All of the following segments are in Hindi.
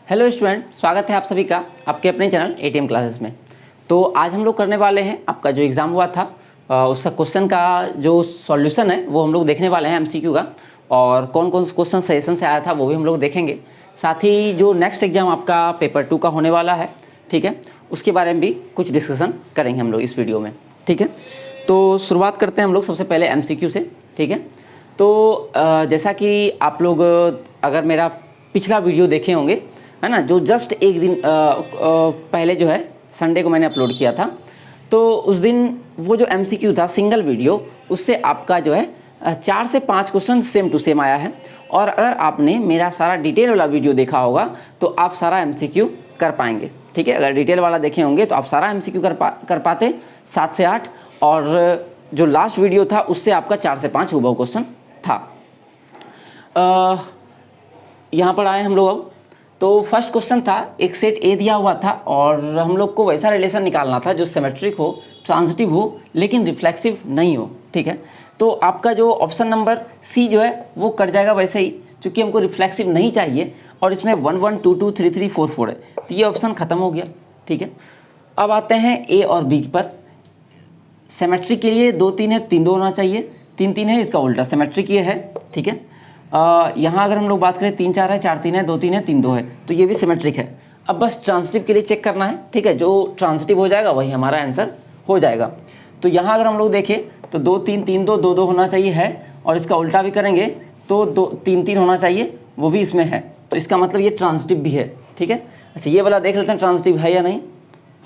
हेलो स्टूडेंट, स्वागत है आप सभी का आपके अपने चैनल एटीएम क्लासेस में। तो आज हम लोग करने वाले हैं आपका जो एग्ज़ाम हुआ था उसका क्वेश्चन का जो सॉल्यूशन है वो हम लोग देखने वाले हैं एमसीक्यू का, और कौन कौन सा क्वेश्चन सजेशन से आया था वो भी हम लोग देखेंगे। साथ ही जो नेक्स्ट एग्ज़ाम आपका पेपर 2 का होने वाला है, ठीक है, उसके बारे में भी कुछ डिस्कशन करेंगे हम लोग इस वीडियो में, ठीक है। तो शुरुआत करते हैं हम लोग सबसे पहले एमसीक्यू से, ठीक है। तो जैसा कि आप लोग अगर मेरा पिछला वीडियो देखे होंगे, है ना, जो जस्ट एक दिन पहले जो है संडे को मैंने अपलोड किया था, तो उस दिन वो जो एमसीक्यू था सिंगल वीडियो, उससे आपका जो है 4 से 5 क्वेश्चन सेम टू सेम आया है। और अगर आपने मेरा सारा डिटेल वाला वीडियो देखा होगा तो आप सारा एमसीक्यू कर पाएंगे, ठीक है। अगर डिटेल वाला देखे होंगे तो आप सारा एमसीक्यू कर पाते 7 से 8, और जो लास्ट वीडियो था उससे आपका 4 से 5 हुबहू क्वेश्चन था। यहाँ पर आए हम लोग अब। तो फर्स्ट क्वेश्चन था, एक सेट ए दिया हुआ था और हम लोग को वैसा रिलेशन निकालना था जो सिमेट्रिक हो, ट्रांजिटिव हो, लेकिन रिफ्लेक्सिव नहीं हो, ठीक है। तो आपका जो ऑप्शन नंबर सी जो है वो कट जाएगा वैसे ही, क्योंकि हमको रिफ्लेक्सिव नहीं चाहिए और इसमें 1 1 2 2 3 3 4 4 है, तो ये ऑप्शन खत्म हो गया, ठीक है। अब आते हैं ए और बी पर। सिमेट्रिक के लिए 2 3 है, 3 2 होना चाहिए, 3 3 है, इसका उल्टा सिमेट्रिक ये है, ठीक है। यहाँ अगर हम लोग बात करें 3 4 है, 4 3 है, 2 3 है, 3 2 है, तो ये भी सिमेट्रिक है। अब बस ट्रांजिटिव के लिए चेक करना है, ठीक है, जो ट्रांजिटिव हो जाएगा वही हमारा आंसर हो जाएगा। तो यहाँ अगर हम लोग देखें तो 2 3 3 2 2 2 होना चाहिए है, और इसका उल्टा भी करेंगे तो 2 3 3 होना चाहिए, वो भी इसमें है, तो इसका मतलब ये ट्रांजिटिव भी है, ठीक है। अच्छा, ये वाला देख लेते हैं ट्रांजिटिव है या नहीं।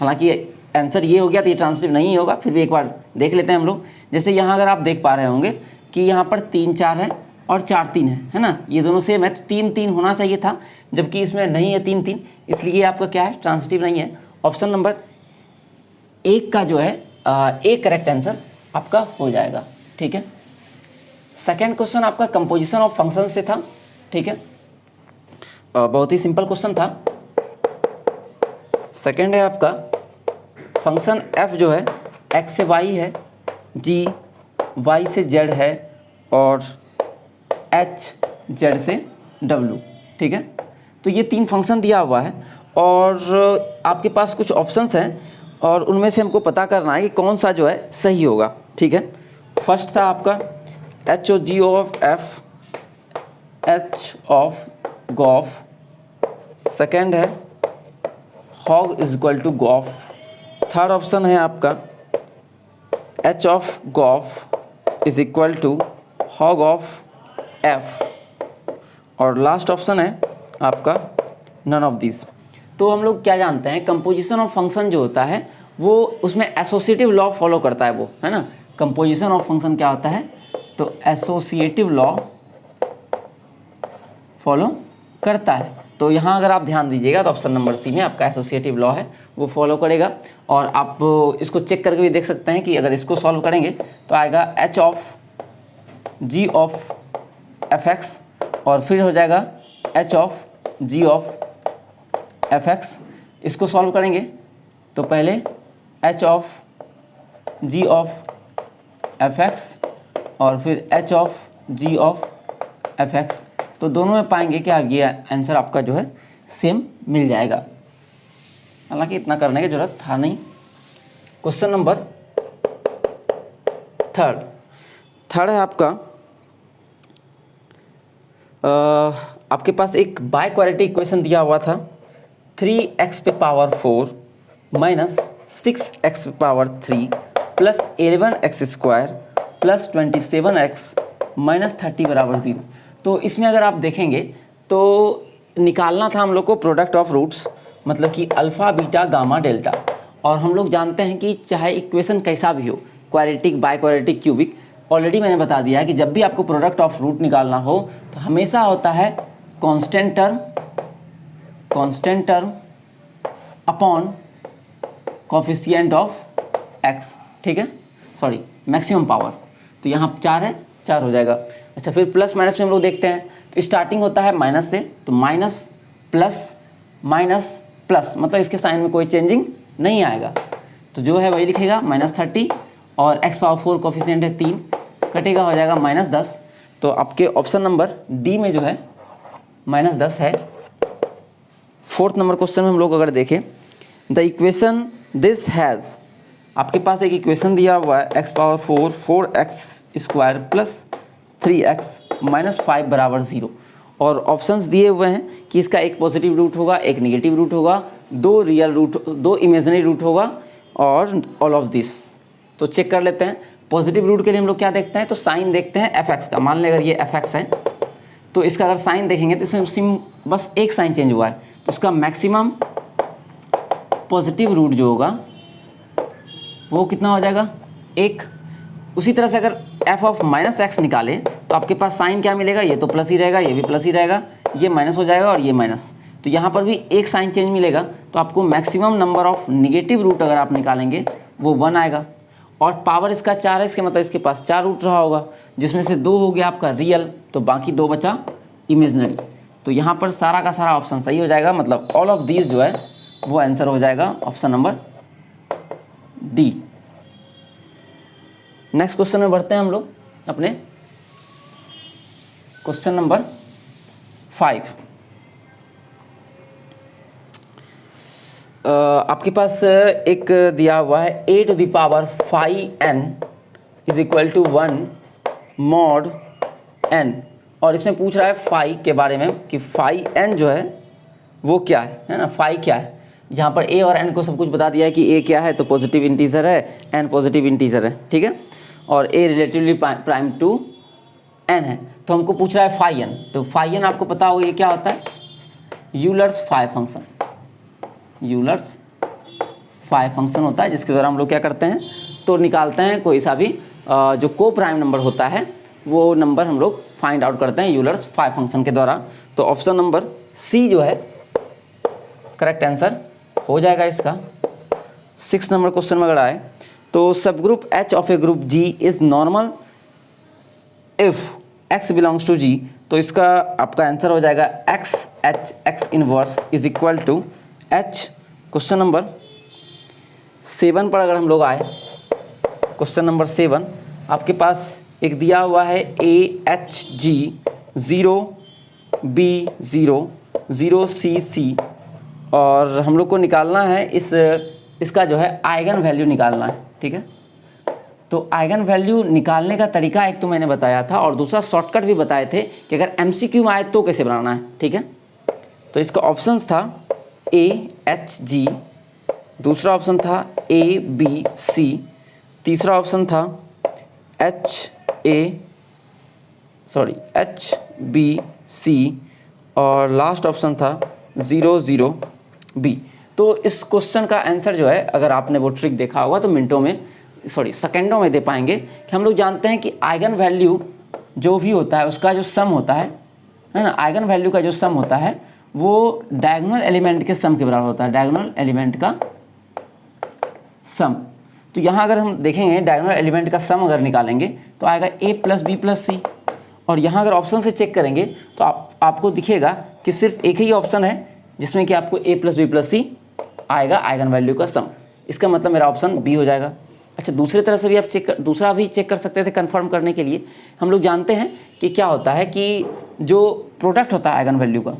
हालांकि आंसर ये हो गया तो ये ट्रांजिटिव नहीं होगा, फिर भी एक बार देख लेते हैं हम लोग। जैसे यहाँ अगर आप देख पा रहे होंगे कि यहाँ पर 3 4 है और 4 3 है ना, ये दोनों सेम है, तो 3 3 होना चाहिए था, जबकि इसमें नहीं है 3 3, इसलिए आपका क्या है, ट्रांजिटिव नहीं है। ऑप्शन नंबर 1 का जो है एक करेक्ट आंसर आपका हो जाएगा, ठीक है। सेकेंड क्वेश्चन आपका कंपोजिशन ऑफ फंक्शन से था, ठीक है। बहुत ही सिंपल क्वेश्चन था। सेकेंड है आपका फंक्शन f जो है x से y है, g y से z है, और h z से w, ठीक है। तो ये 3 फंक्शन दिया हुआ है और आपके पास कुछ ऑप्शंस हैं और उनमें से हमको पता करना है कि कौन सा जो है सही होगा, ठीक है। फर्स्ट था आपका h और g of f, h of gof. Second है hog is equal to gof. Third option है आपका h of gof is equal to hog of f, और लास्ट ऑप्शन है आपका नन ऑफ दिस। तो हम लोग क्या जानते हैं, कंपोजिशन ऑफ फंक्शन जो होता है वो उसमें एसोसिएटिव लॉ फॉलो करता है, वो है ना। कंपोजिशन ऑफ फंक्शन क्या होता है, तो एसोसिएटिव लॉ फॉलो करता है। तो यहाँ अगर आप ध्यान दीजिएगा तो ऑप्शन नंबर सी में आपका एसोसिएटिव लॉ है, वो फॉलो करेगा। और आप इसको चेक करके भी देख सकते हैं कि अगर इसको सॉल्व करेंगे तो आएगा h of g of fx, और फिर हो जाएगा h of g of fx। इसको सॉल्व करेंगे तो पहले h of g of fx और फिर h of g of fx, तो दोनों में पाएंगे कि ये आंसर आपका जो है सेम मिल जाएगा। हालांकि इतना करने की जरूरत था नहीं। क्वेश्चन नंबर थर्ड है आपका, आपके पास एक बाय क्वाड्रेटिक इक्वेशन दिया हुआ था, 3x पे पावर 4 माइनस 6x पे power 3 plus 11x square plus 27x minus 30 बराबर 0। तो इसमें अगर आप देखेंगे तो निकालना था हम लोग को प्रोडक्ट ऑफ रूट्स, मतलब कि अल्फ़ा बीटा गामा डेल्टा। और हम लोग जानते हैं कि चाहे इक्वेशन कैसा भी हो, quadratic by quadratic cubic, already मैंने बता दिया है कि जब भी आपको प्रोडक्ट ऑफ रूट निकालना हो तो हमेशा होता है constant term upon coefficient of x, ठीक है, सॉरी मैक्सिमम पावर। तो यहाँ 4 है, 4 हो जाएगा। अच्छा, फिर प्लस माइनस में हम लोग देखते हैं तो स्टार्टिंग होता है माइनस से, तो माइनस प्लस मतलब इसके साइन में कोई चेंजिंग नहीं आएगा, तो जो है वही लिखेगा -30, और x पावर 4 कोफिशिएंट है 3, कटेगा हो जाएगा -10। तो आपके ऑप्शन नंबर डी में जो है -10 है। 4th नंबर क्वेश्चन में हम लोग अगर देखें, द इक्वेशन दिस हैज़, आपके पास एक इक्वेशन दिया हुआ है x power 4 4x square plus 3x minus 5 बराबर 0, और ऑप्शंस दिए हुए हैं कि इसका एक पॉजिटिव रूट होगा, एक नेगेटिव रूट होगा, 2 रियल रूट, 2 इमेजिनरी रूट होगा और ऑल ऑफ दिस। तो चेक कर लेते हैं। पॉजिटिव रूट के लिए हम लोग क्या देखते हैं, तो साइन देखते हैं fx का। मान लें अगर ये fx है तो इसका अगर साइन देखेंगे तो इसमें बस एक साइन चेंज हुआ है, तो इसका मैक्सिमम पॉजिटिव रूट जो होगा वो कितना हो जाएगा, 1। उसी तरह से अगर f ऑफ माइनस एक्स निकाले तो आपके पास साइन क्या मिलेगा, ये तो प्लस ही रहेगा, ये भी प्लस ही रहेगा, ये माइनस हो जाएगा और ये माइनस, तो यहाँ पर भी एक साइन चेंज मिलेगा। तो आपको maximum number of negative root अगर आप निकालेंगे वो 1 आएगा, और पावर इसका 4 है, इसके मतलब इसके पास 4 रूट रहा होगा, जिसमें से 2 हो गया आपका रियल, तो बाकी 2 बचा इमेजनरी। तो यहाँ पर सारा का सारा ऑप्शन सही हो जाएगा, मतलब ऑल ऑफ दीज जो है वो आंसर हो जाएगा option number D. Next question में बढ़ते हैं हम लोग अपने क्वेश्चन नंबर 5। आपके पास एक दिया हुआ है a to the power 5n is equal to 1 mod n, और इसमें पूछ रहा है फाई के बारे में कि फाई n जो है वो क्या है ना, फाई क्या है। जहाँ पर a और n को सब कुछ बता दिया है कि a क्या है, तो पॉजिटिव इंटीजर है, n पॉजिटिव इंटीजर है, ठीक है, और a relatively prime to n है। तो हमको पूछ रहा है फाई n, तो फाई n आपको पता होगा ये क्या होता है, Euler's phi function. Euler's phi function होता है जिसके द्वारा हम लोग क्या करते हैं, तो निकालते हैं कोई सा भी जो को प्राइम नंबर होता है वो नंबर हम लोग फाइंड आउट करते हैं यूलर्स फाई फंक्शन के द्वारा। तो ऑप्शन नंबर सी जो है करेक्ट आंसर हो जाएगा इसका। 6 नंबर क्वेश्चन में अगर आए तो subgroup H of a group G is normal if X belongs to G, तो इसका आपका आंसर हो जाएगा X inverse is equal to H। Question number 7 पर अगर हम लोग आए, क्वेश्चन नंबर 7 आपके पास एक दिया हुआ है AHG 0B0 0CC, और हम लोग को निकालना है इसका जो है आइगन वैल्यू निकालना है, ठीक है। तो आइगन वैल्यू निकालने का तरीका एक तो मैंने बताया था, और दूसरा शॉर्टकट भी बताए थे कि अगर MCQ में आए तो कैसे बनाना है, ठीक है। तो इसका ऑप्शंस था AHG, दूसरा ऑप्शन था ABC, तीसरा ऑप्शन था HBC, और लास्ट ऑप्शन था 00B। तो इस क्वेश्चन का आंसर जो है, अगर आपने वो ट्रिक देखा होगा तो सेकंडों में दे पाएंगे कि हम लोग जानते हैं कि आइगन वैल्यू जो भी होता है उसका जो सम होता है ना, आइगन वैल्यू का जो सम होता है वो डायगोनल एलिमेंट के सम के बराबर होता है, डायगोनल एलिमेंट का सम। तो यहाँ अगर हम देखेंगे डायगोनल एलिमेंट का सम अगर निकालेंगे तो आएगा a प्लस बी प्लस सी, और यहाँ अगर ऑप्शन से चेक करेंगे तो आपको दिखेगा कि सिर्फ एक ही ऑप्शन है जिसमें कि आपको a प्लस बी प्लस सी आएगा आइगन वैल्यू का सम। इसका मतलब मेरा ऑप्शन बी हो जाएगा। अच्छा, दूसरी तरह से भी आप दूसरा भी चेक कर सकते थे कंफर्म करने के लिए। हम लोग जानते हैं कि क्या होता है कि जो प्रोडक्ट होता है आइगन वैल्यू का,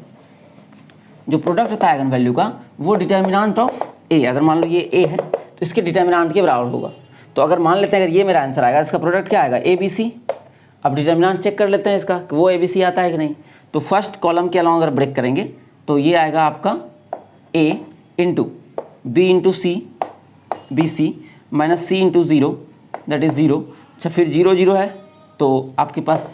जो प्रोडक्ट होता है आइगन वैल्यू का वो डिटर्मिनेंट ऑफ ए, अगर मान लो ये ए है तो इसके डिटर्मिनेंट के बराबर होगा। तो अगर मान लेते हैं अगर ये मेरा आंसर आएगा, इसका प्रोडक्ट क्या आएगा ABC। अब डिटर्मिनेंट चेक कर लेते हैं इसका कि वो ABC आता है कि नहीं। तो फर्स्ट कॉलम के अलावा अगर ब्रेक करेंगे तो ये आएगा आपका A into B into C BC minus C into 0 that is 0। अच्छा, फिर 0 0 है तो आपके पास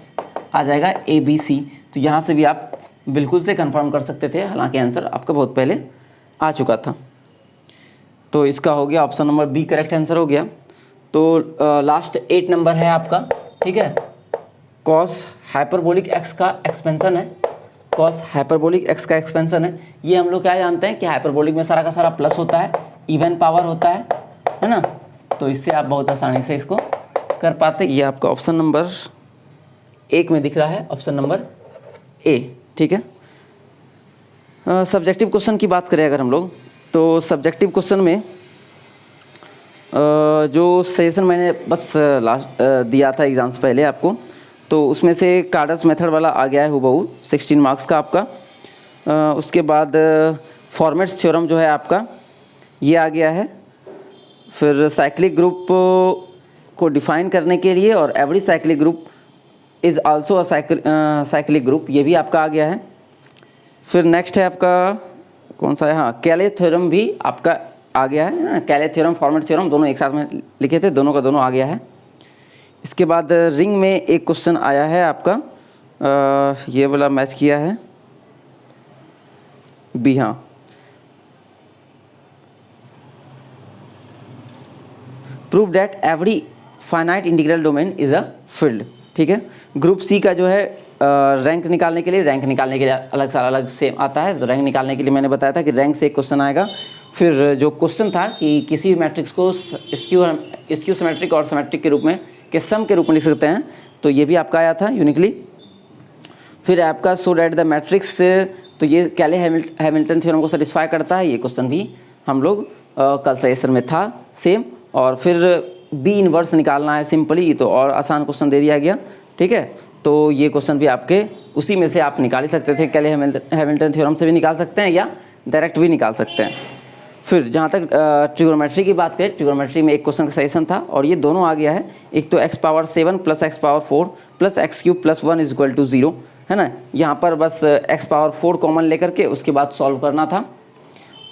आ जाएगा ABC। तो यहाँ से भी आप बिल्कुल से कंफर्म कर सकते थे, हालांकि आंसर आपका बहुत पहले आ चुका था। तो इसका हो गया option number B correct answer हो गया। तो लास्ट 8 नंबर है आपका, ठीक है। कॉस हाइपरबोलिक एक्स का एक्सपेंशन है, कॉस हाइपरबोलिक एक्स का एक्सपेंशन है। ये हम लोग क्या जानते हैं कि हाइपरबोलिक में सारा का सारा प्लस होता है, इवन पावर होता है ना। तो इससे आप बहुत आसानी से इसको कर पाते। ये आपका ऑप्शन नंबर 1 में दिख रहा है, ऑप्शन नंबर ए, ठीक है। सब्जेक्टिव क्वेश्चन की बात करें अगर हम लोग, तो सब्जेक्टिव क्वेश्चन में जो सजेशन मैंने बस लास्ट दिया था एग्ज़ाम्स पहले आपको, तो उसमें से कार्डस मेथड वाला आ गया है हुबहू 16 मार्क्स का आपका। उसके बाद फॉर्मेट्स थ्योरम जो है आपका ये आ गया है। फिर साइक्लिक ग्रुप को डिफाइन करने के लिए और every cyclic group is also a cyclic group, ये भी आपका आ गया है। फिर नेक्स्ट है आपका कौन सा है, हाँ कैले थ्योरम भी आपका आ गया है ना। कैले थ्योरम फॉर्मेट थ्योरम दोनों एक साथ में लिखे थे, दोनों का दोनों आ गया है। इसके बाद रिंग में एक क्वेश्चन आया है आपका, ये वाला मैच किया है बी, हाँ prove that every finite integral domain is a field, ठीक है। ग्रुप सी का जो है रैंक निकालने के लिए अलग से आता है। तो रैंक निकालने के लिए मैंने बताया था कि रैंक से एक क्वेश्चन आएगा। फिर जो क्वेश्चन था कि किसी भी मैट्रिक्स को स्क्यू सिमेट्रिक और सिमेट्रिक के रूप में के सम के रूप में लिख सकते हैं, तो ये भी आपका आया था यूनिकली। फिर आपका सो डैट द मैट्रिक्स, तो ये कैले हैमिल्टन थ्योरम को सेटिस्फाई करता है, ये क्वेश्चन भी हम लोग कल सेशन में था सेम। और फिर बी इनवर्स निकालना है सिंपली, तो और आसान क्वेश्चन दे दिया गया, ठीक है। तो ये क्वेश्चन भी आपके उसी में से आप निकाल ही सकते थे, कैले हैमिल्टन थ्योरम से भी निकाल सकते हैं या डायरेक्ट भी निकाल सकते हैं। फिर जहाँ तक ट्रिग्नोमेट्री की बात करें, ट्रिग्नोमेट्री में एक क्वेश्चन का सजेशन था और ये दोनों आ गया है। एक तो x⁴ plus x⁴ plus x³ plus 1 is equal to 0, है ना। यहाँ पर बस x⁴ कॉमन लेकर के उसके बाद सॉल्व करना था।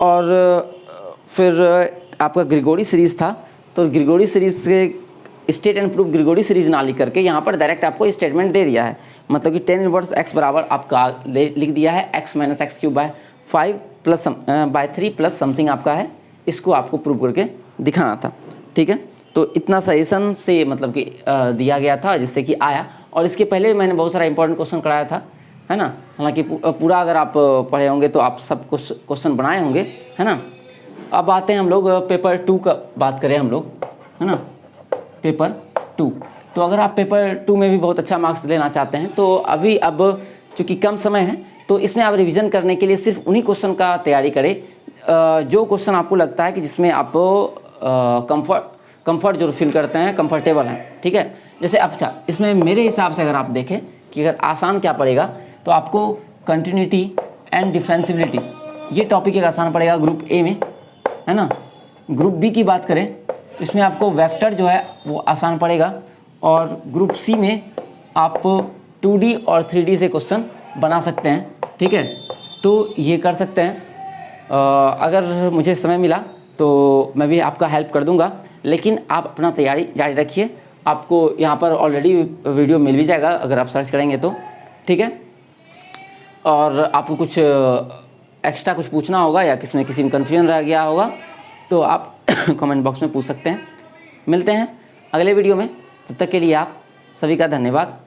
और फिर आपका ग्रिगोरी सीरीज़ था, तो ग्रिगोरी सीरीज़ से state and proof Gregory series ना लिख करके यहाँ पर डायरेक्ट आपको स्टेटमेंट दे दिया है, मतलब कि tan इनवर्स x बराबर आपका लिख दिया है x - x³ bye 3 plus something आपका है, इसको आपको प्रूव करके दिखाना था, ठीक है। तो इतना सजेशन से मतलब कि दिया गया था जिससे कि आया। और इसके पहले मैंने बहुत सारा इंपॉर्टेंट क्वेश्चन कराया था, है ना। हालांकि पूरा अगर आप पढ़े होंगे तो आप सब कुछ क्वेश्चन बनाए होंगे, है ना। अब आते हैं हम लोग पेपर 2 का बात करें हम लोग, है ना, पेपर 2। तो अगर आप पेपर 2 में भी बहुत अच्छा मार्क्स लेना चाहते हैं तो अभी अब चूँकि कम समय है तो इसमें आप रिवीजन करने के लिए सिर्फ उन्हीं क्वेश्चन का तैयारी करें जो क्वेश्चन आपको लगता है कि जिसमें आप कंफर्ट जो फील करते हैं, कंफर्टेबल हैं, ठीक है। जैसे अच्छा इसमें मेरे हिसाब से अगर आप देखें कि अगर आसान क्या पड़ेगा तो आपको कंटिन्यूटी एंड डिफरेंशियबिलिटी ये टॉपिक एक आसान पड़ेगा ग्रुप ए में, है ना। ग्रुप बी की बात करें तो इसमें आपको वेक्टर जो है वो आसान पड़ेगा। और ग्रुप सी में आप 2D और 3D से क्वेश्चन बना सकते हैं, ठीक है। तो ये कर सकते हैं। अगर मुझे समय मिला तो मैं भी आपका हेल्प कर दूंगा, लेकिन आप अपना तैयारी जारी रखिए। आपको यहाँ पर ऑलरेडी वीडियो मिल भी जाएगा अगर आप सर्च करेंगे तो, ठीक है। और आपको कुछ एक्स्ट्रा कुछ पूछना होगा या किसी में कन्फ्यूजन रह गया होगा तो आप कमेंट बॉक्स में पूछ सकते हैं। मिलते हैं अगले वीडियो में, तब तक के लिए आप सभी का धन्यवाद।